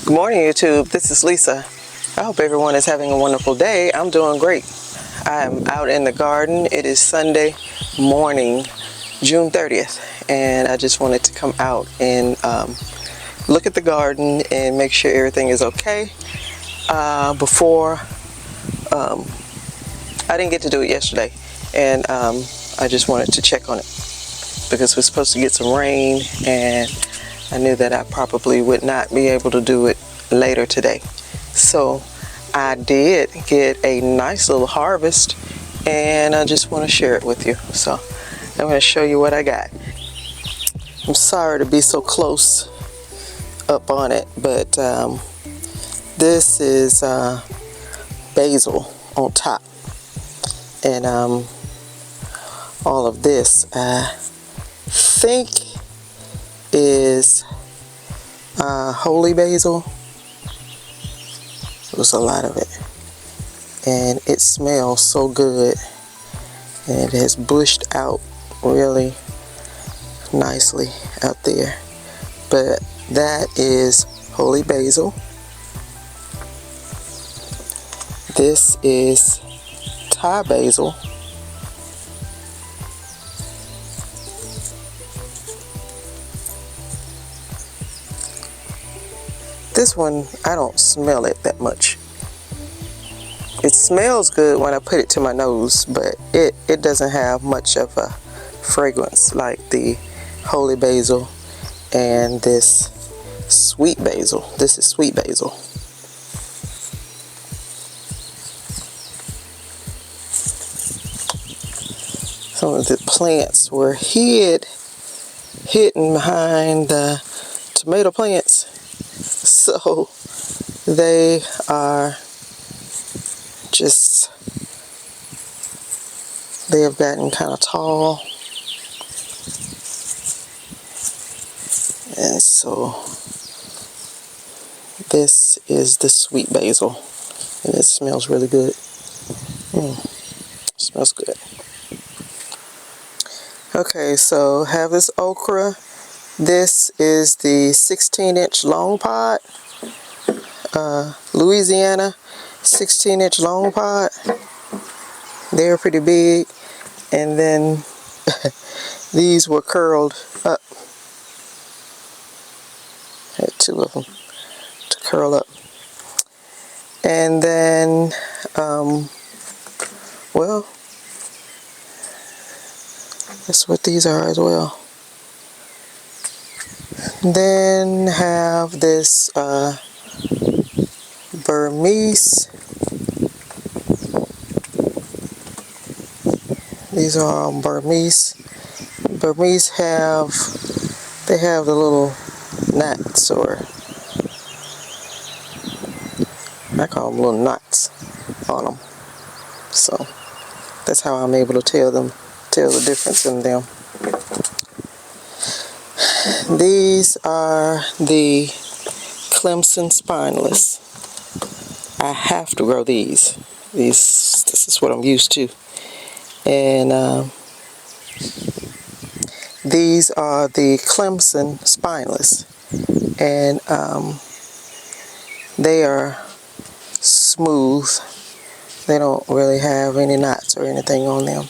Good morning, YouTube. This is Lisa. I hope everyone is having a wonderful day. I'm doing great. I'm out in the garden. It is Sunday morning, June 30th, and I just wanted to come out and look at the garden and make sure everything is okay. Before, I didn't get to do it yesterday, and I just wanted to check on it because we're supposed to get some rain, and I knew that I probably would not be able to do it later today. So I did get a nice little harvest, and I just want to share it with you. So I'm going to show you what I got. I'm sorry to be so close up on it, but this is basil on top, and all of this I think is holy basil. There's a lot of it, and it smells so good, and it has bushed out really nicely out there. But that is holy basil. This is Thai basil. This one, I don't smell it that much. It smells good when I put it to my nose, but it doesn't have much of a fragrance like the holy basil and this sweet basil. This is sweet basil. Some of the plants were hidden behind the tomato plants. So they are just, they have gotten kind of tall. And so this is the sweet basil, and it smells really good. Smells good. Okay, so have this okra. This is the 16-inch long pot, Louisiana 16-inch long pot. They're pretty big, and then these were curled up. Had two of them to curl up, and then well, that's what these are as well. Then have this Burmese. These are all Burmese. Burmese have, they have the little knots, or I call them little knots on them. So that's how I'm able to tell the difference in them. These are the Clemson spineless. I have to grow these. This is what I'm used to. And these are the Clemson spineless, and they are smooth. They don't really have any knots or anything on them,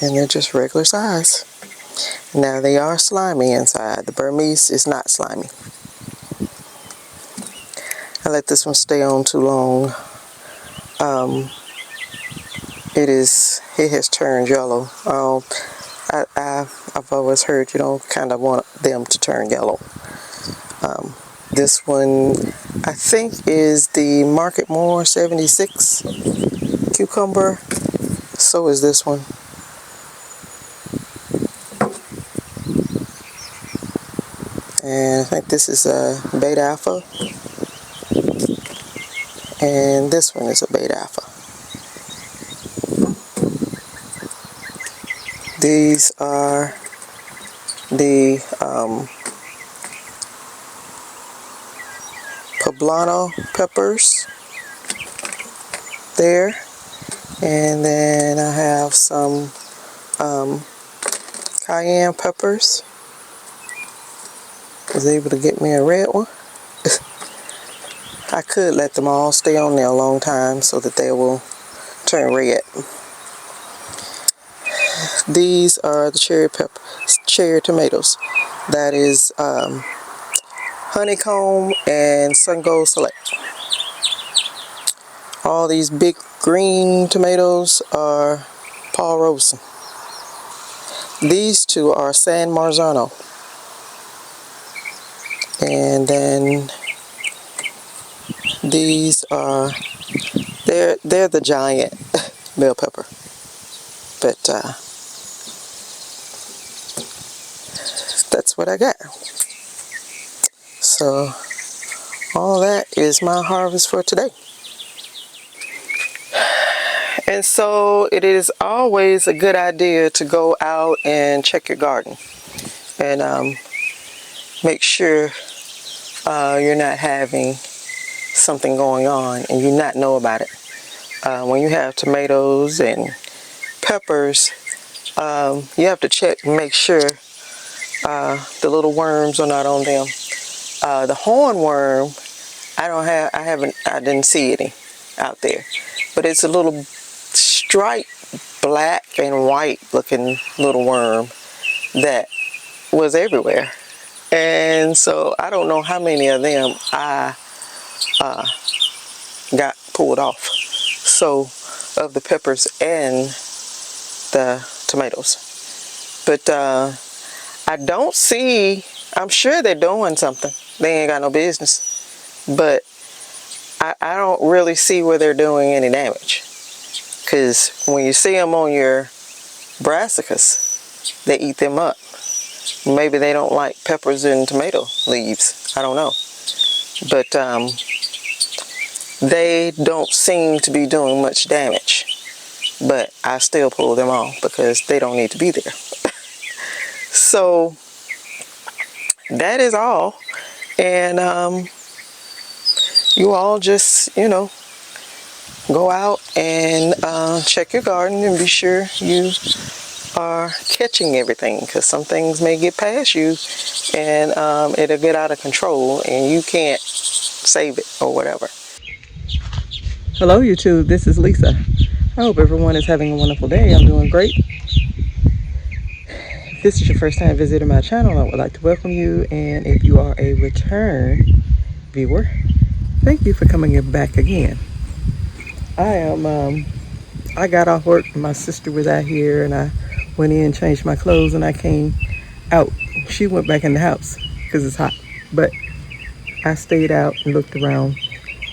and they're just regular size. Now they are slimy inside. The Burmese is not slimy. I let this one stay on too long. It has turned yellow. I've always heard you don't kind of want them to turn yellow. This one I think is the Market More 76 cucumber. So is this one. And I think this is a beta alpha, and this one is a beta alpha. These are the poblano peppers there, and then I have some cayenne peppers. Was able to get me a red one. I could let them all stay on there a long time so that they will turn red. These are the cherry tomatoes. That is honeycomb and sun gold select. All these big green tomatoes are Paul Robeson. These two are San Marzano. And then these are, they're the giant bell pepper. But that's what I got. So all that is my harvest for today. And so it is always a good idea to go out and check your garden and make sure you're not having something going on and you not know about it. When you have tomatoes and peppers, you have to check and make sure the little worms are not on them. The hornworm, I didn't see any out there, but it's a little striped black and white looking little worm that was everywhere. And so I don't know how many of them I got pulled off. So of the peppers and the tomatoes. But I don't see, I'm sure they're doing something. They ain't got no business. But I don't really see where they're doing any damage. Because when you see them on your brassicas, they eat them up. Maybe they don't like peppers and tomato leaves. I don't know. But they don't seem to be doing much damage. But I still pull them off because they don't need to be there. So that is all. And you all just, you know, go out and check your garden and be sure you are catching everything, because some things may get past you and it'll get out of control and you can't save it or whatever. Hello YouTube, this is Lisa. I hope everyone is having a wonderful day. I'm doing great. If this is your first time visiting my channel, I would like to welcome you, and if you are a return viewer, thank you for coming back again. I got off work and my sister was out here and I went in, changed my clothes, and I came out. She went back in the house because it's hot, but I stayed out and looked around.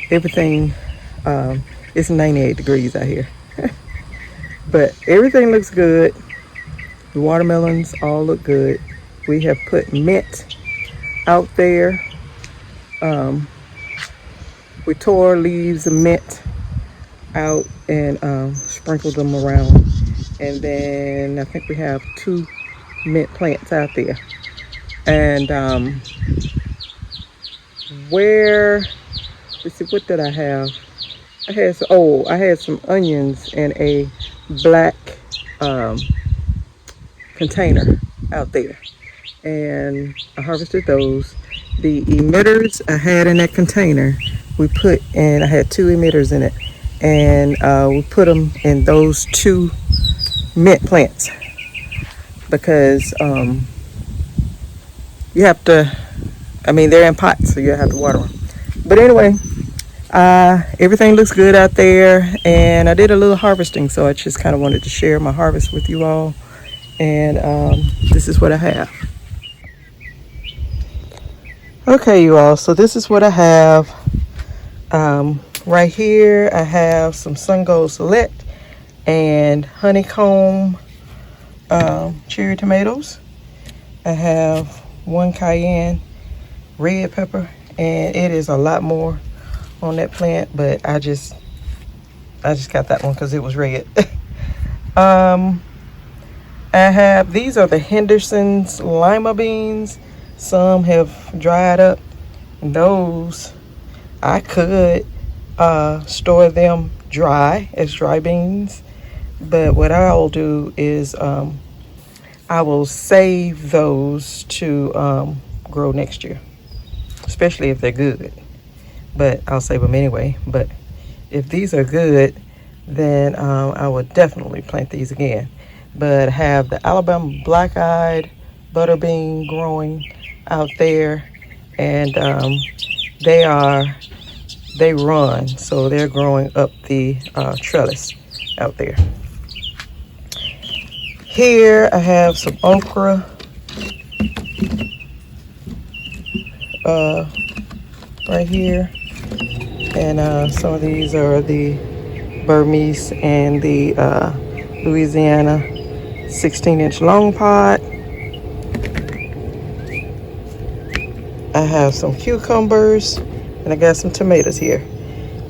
Everything, it's 98 degrees out here. But everything looks good. The watermelons all look good. We have put mint out there. We tore leaves of mint out and sprinkled them around. And then I think we have 2 mint plants out there. And let's see, what did I have? I had some onions in a black container out there, and I harvested those. The emitters I had in that container, I had 2 emitters in it, and we put them in those 2 mint plants because you have to, they're in pots, so you have to water them. But anyway, everything looks good out there, and I did a little harvesting, so I just kind of wanted to share my harvest with you all. And this is what I have. Okay, you all, so this is what I have. Right here I have some Sun Gold Select and honeycomb cherry tomatoes. I have 1 cayenne red pepper, and it is a lot more on that plant, but I just got that one because it was red. These are the Henderson's lima beans. Some have dried up. Those I could store them dry as dry beans, but what I'll do is I will save those to grow next year, especially if they're good. but I'll save them anyway. But if these are good, then I will definitely plant these again. But I have the Alabama black-eyed butterbean growing out there, and they run, so they're growing up the trellis out there. Here I have some okra right here, and some of these are the Burmese and the Louisiana 16-inch long pot. I have some cucumbers, and I got some tomatoes here.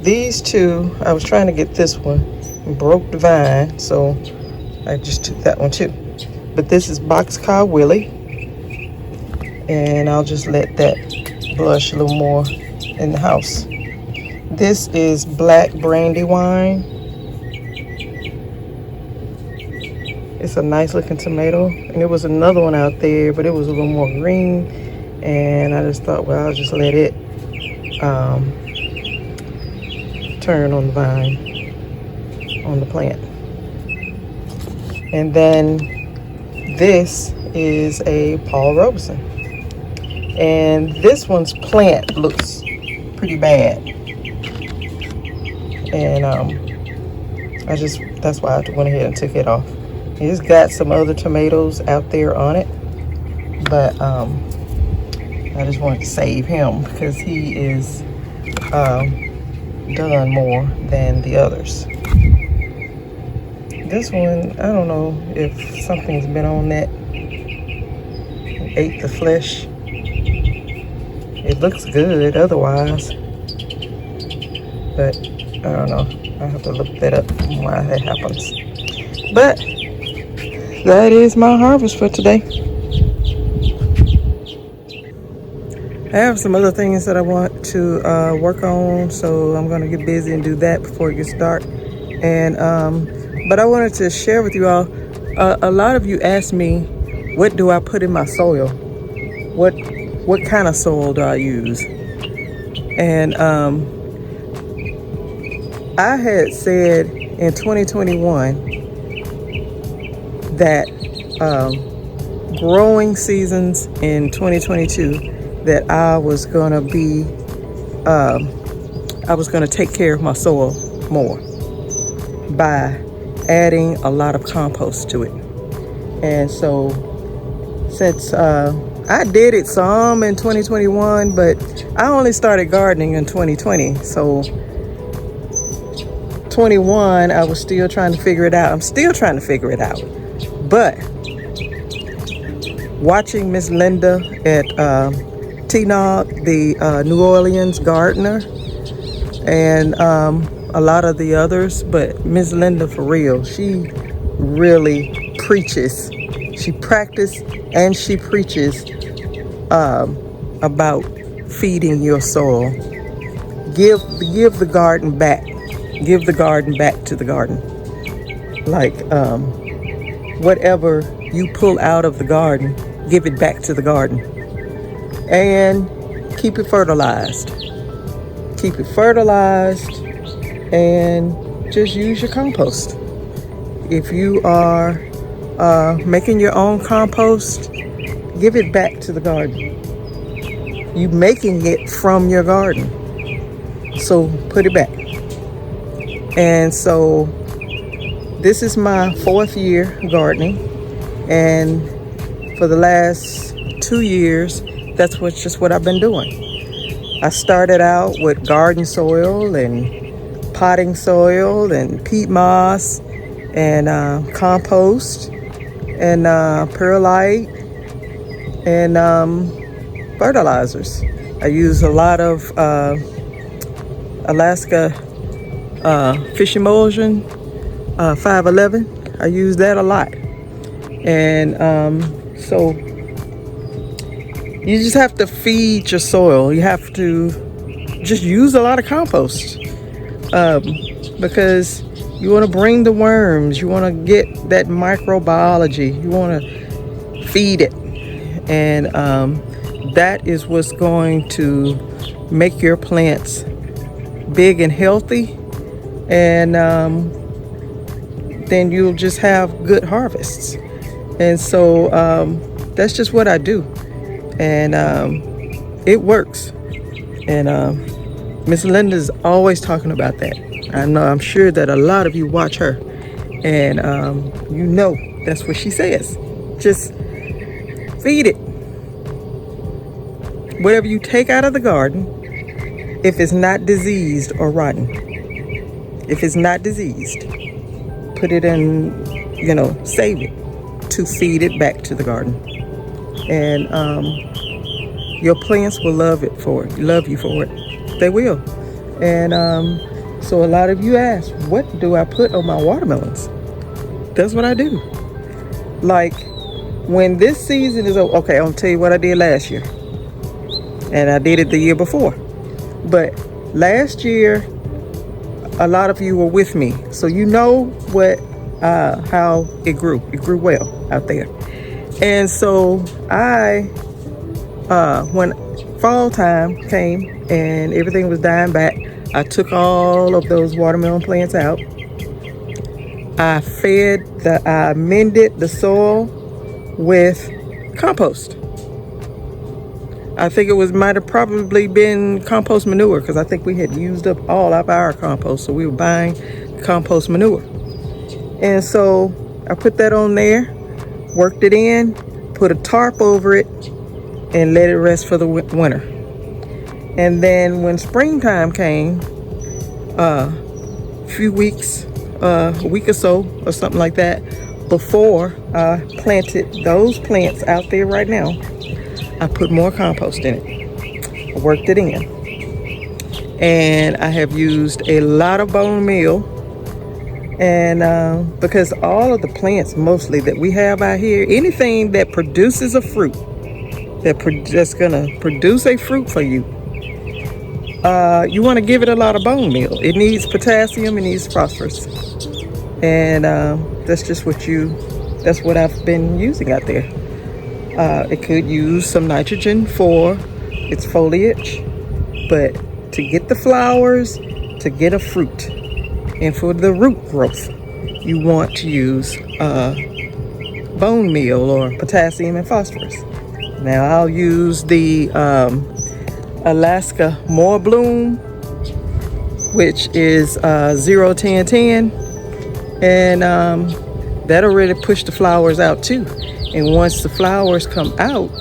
These two, I was trying to get this one, and broke the vine, so I just took that one too. But this is Boxcar Willie, and I'll just let that blush a little more in the house. This is Black Brandywine. It's a nice looking tomato, and there was another one out there, but it was a little more green, and I just thought, well, I'll just let it turn on the vine, on the plant. And then this is a Paul Robeson, and this one's plant looks pretty bad, and that's why I went ahead and took it off. It's got some other tomatoes out there on it, but I just wanted to save him because he is done more than the others. This one, I don't know if something's been on that and ate the flesh. It looks good otherwise, but I don't know. I have to look that up why that happens. But that is my harvest for today. I have some other things that I want to work on, so I'm going to get busy and do that before it gets dark. And but I wanted to share with you all. A lot of you asked me, what do I put in my soil? What kind of soil do I use? And I had said in 2021 that growing seasons in 2022 that I was going to take care of my soil more by adding a lot of compost to it. And so since I did it some in 2021, but I only started gardening in 2020. So 21, I was still trying to figure it out. I'm still trying to figure it out. But watching Miss Linda at T-Nog, the New Orleans gardener, and a lot of the others, but Miss Linda, for real, she really preaches. She practices and she preaches about feeding your soil. Give the garden back. Give the garden back to the garden. Like whatever you pull out of the garden, give it back to the garden. And keep it fertilized. Keep it fertilized and just use your compost. If you are making your own compost, give it back to the garden. You making it from your garden, so put it back. And so this is my 4th year gardening, and for the last 2 years, that's just what I've been doing. I started out with garden soil and potting soil and peat moss and compost and perlite and fertilizers. I use a lot of Alaska Fish Emulsion 511. I use that a lot. And so you just have to feed your soil. You have to just use a lot of compost because you want to bring the worms. You want to get that microbiology. You want to feed it. And that is what's going to make your plants big and healthy, and then you'll just have good harvests. And so that's just what I do, and it works. And Miss Linda's always talking about that. I'm sure that a lot of you watch her, and you know that's what she says. Just feed it. Whatever you take out of the garden, if it's not diseased or rotten, if it's not diseased, put it in, save it to feed it back to the garden. And your plants will love you for it. They will. And so a lot of you ask, what do I put on my watermelons? That's what I do. Like, when this season is over, okay, I'll tell you what I did last year. And I did it the year before. But last year, a lot of you were with me. So you know how it grew. It grew well out there. And so when fall time came and everything was dying back, I took all of those watermelon plants out. I amended the soil with compost. I think might have probably been compost manure, because I think we had used up all of our compost, so we were buying compost manure. And so I put that on there, worked it in, put a tarp over it, and let it rest for the winter. And then when springtime came, a few weeks, a week or so, or something like that, before I planted those plants out there right now, I put more compost in it. I worked it in. And I have used a lot of bone meal. And because all of the plants mostly that we have out here, anything that produces a fruit, that's gonna produce a fruit for you, you want to give it a lot of bone meal. It needs potassium, it needs phosphorus. And that's what I've been using out there. It could use some nitrogen for its foliage, but to get the flowers, to get a fruit, and for the root growth, you want to use bone meal or potassium and phosphorus. Now I'll use the Alaska More Bloom, which is 0-10-10, and that'll really push the flowers out too. And once the flowers come out,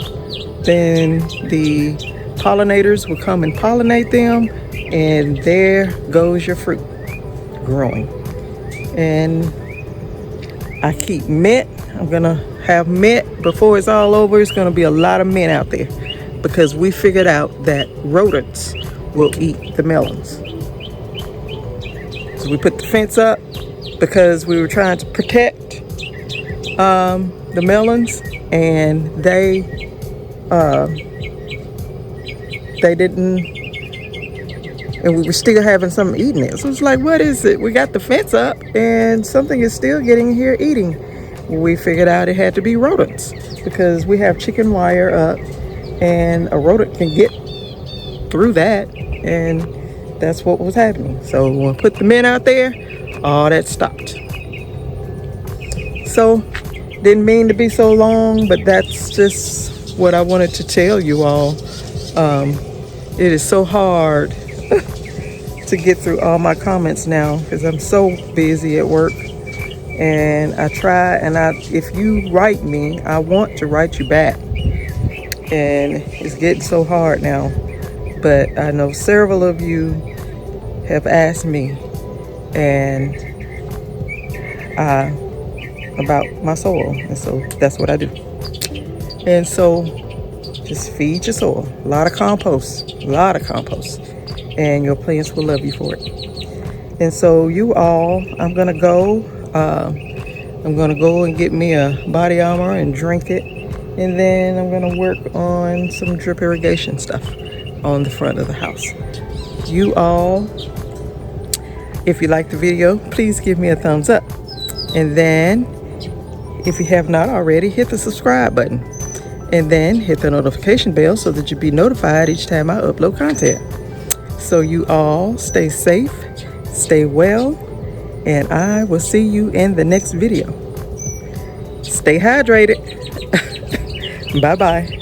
then the pollinators will come and pollinate them, and there goes your fruit growing. And I keep mint. I'm gonna have mint before it's all over. It's gonna be a lot of mint out there, because we figured out that rodents will eat the melons. So we put the fence up because we were trying to protect the melons, and they didn't, and we were still having something eating it. So it's like, what is it? We got the fence up and something is still getting here eating. We figured out it had to be rodents, because we have chicken wire up and a rodent can get through that, and that's what was happening. So when we put the mint out there, all that stopped. So didn't mean to be so long, but that's just what I wanted to tell you all. It is so hard to get through all my comments now, because I'm so busy at work. And I try, and if you write me, I want to write you back. And it's getting so hard now. But I know several of you have asked me about my soil, and so that's what I do. And so just feed your soil, a lot of compost, and your plants will love you for it. And so you all, I'm gonna go and get me a body armor and drink it, and then I'm gonna work on some drip irrigation stuff on the front of the house. You all, if you like the video, please give me a thumbs up, and then if you have not already, hit the subscribe button. And then hit the notification bell so that you'll be notified each time I upload content. So you all stay safe, stay well, and I will see you in the next video. Stay hydrated. Bye-bye.